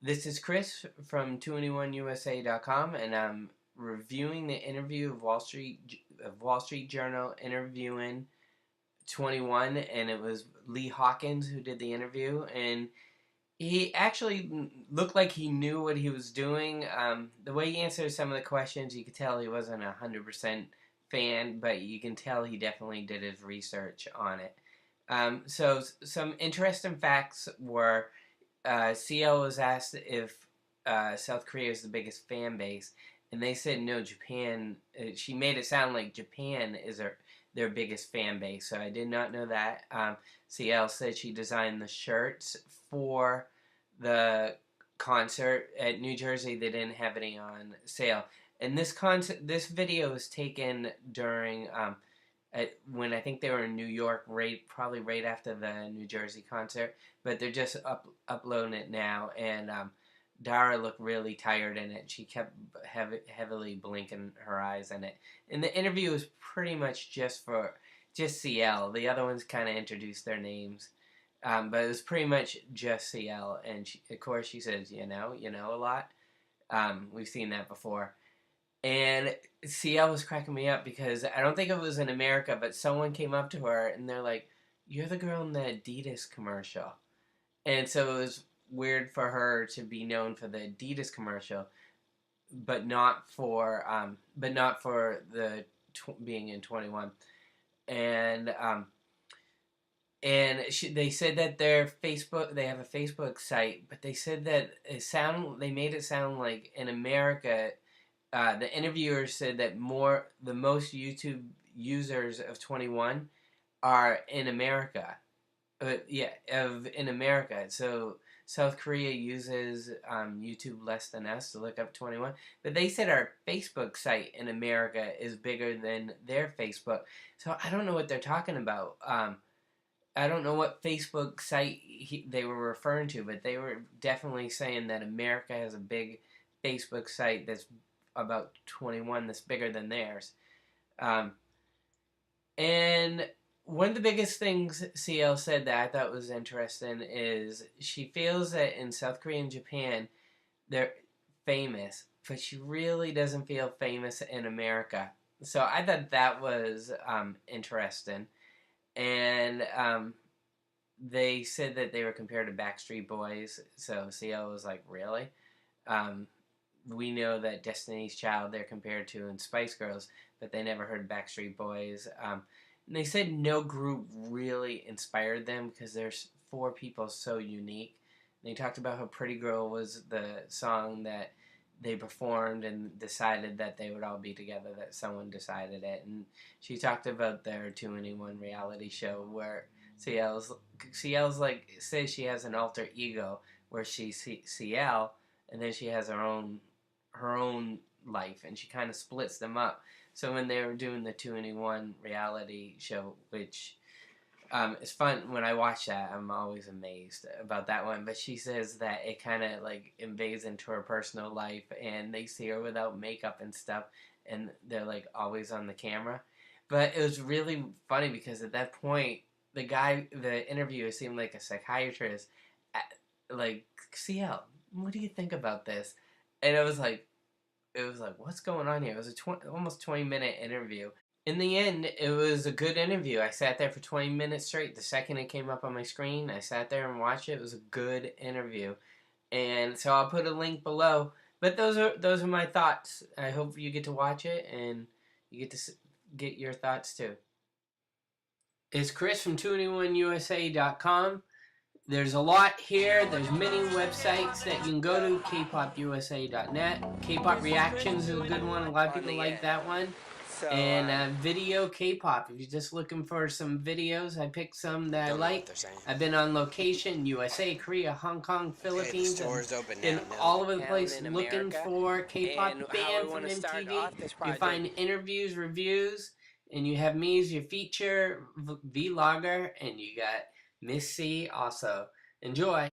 This is Chris from 2anyoneusa.com, and I'm reviewing the interview of Wall Street Journal interviewing 21, and it was Lee Hawkins who did the interview, and he actually looked like he knew what he was doing. The way he answered some of the questions, you could tell he wasn't 100% fan, but you can tell he definitely did his research on it. So some interesting facts were CL was asked if South Korea is the biggest fan base, and they said no, Japan. She made it sound like Japan is their biggest fan base, so I did not know that. CL said she designed the shirts for the concert at New Jersey. They didn't have any on sale, and this video was taken during when I think they were in New York, probably right after the New Jersey concert. But they're just uploading it now, and Dara looked really tired in it. She kept heavily blinking her eyes in it. And the interview was pretty much just CL. The other ones kind of introduced their names, but it was pretty much just CL. And of course, she says, you know a lot. We've seen that before. And CL was cracking me up because I don't think it was in America, but someone came up to her and they're like, "You're the girl in the Adidas commercial." And so it was weird for her to be known for the Adidas commercial, but not for being in 21. And they said that they have a Facebook site, but they said that they made it sound like in America. The interviewer said that the most YouTube users of 21 are in America. In America. So South Korea uses YouTube less than us to look up 21. But they said our Facebook site in America is bigger than their Facebook. So I don't know what they're talking about. I don't know what Facebook site they were referring to, but they were definitely saying that America has a big Facebook site that's about 21 that's bigger than theirs. And one of the biggest things CL said that I thought was interesting is she feels that in South Korea and Japan they're famous, but she really doesn't feel famous in America. So I thought that was interesting. And they said that they were compared to Backstreet Boys. So CL was like, really? We know that Destiny's Child they're compared to and Spice Girls, but they never heard Backstreet Boys. And they said no group really inspired them because there's 4 people so unique. And they talked about how Pretty Girl was the song that they performed and decided that they would all be together, that someone decided it. And she talked about their 2-in-1 reality show where CL's like says she has an alter ego where she's CL and then she has her own life, and she kind of splits them up. So when they were doing the 2-in-1 reality show, which is fun, when I watch that, I'm always amazed about that one. But she says that it kind of like invades into her personal life, and they see her without makeup and stuff, and they're like always on the camera. But it was really funny because at that point, the interviewer seemed like a psychiatrist. Like, CL, what do you think about this? And it was like, what's going on here? It was almost 20-minute interview. In the end, it was a good interview. I sat there for 20 minutes straight. The second it came up on my screen, I sat there and watched it. It was a good interview. And so I'll put a link below. But those are my thoughts. I hope you get to watch it and you get to get your thoughts too. It's Chris from 2anyoneusa.com. There's a lot here. There's many websites that you can go to. kpopusa.net. K-pop Reactions is a good one. A lot of people like that one. And video K-pop. If you're just looking for some videos, I picked some that I like. I've been on location, USA, Korea, Hong Kong, Philippines, and all over the place looking for K-pop band from MTV. You find interviews, reviews, and you have me as your feature vlogger, and you got Miss C also. Enjoy.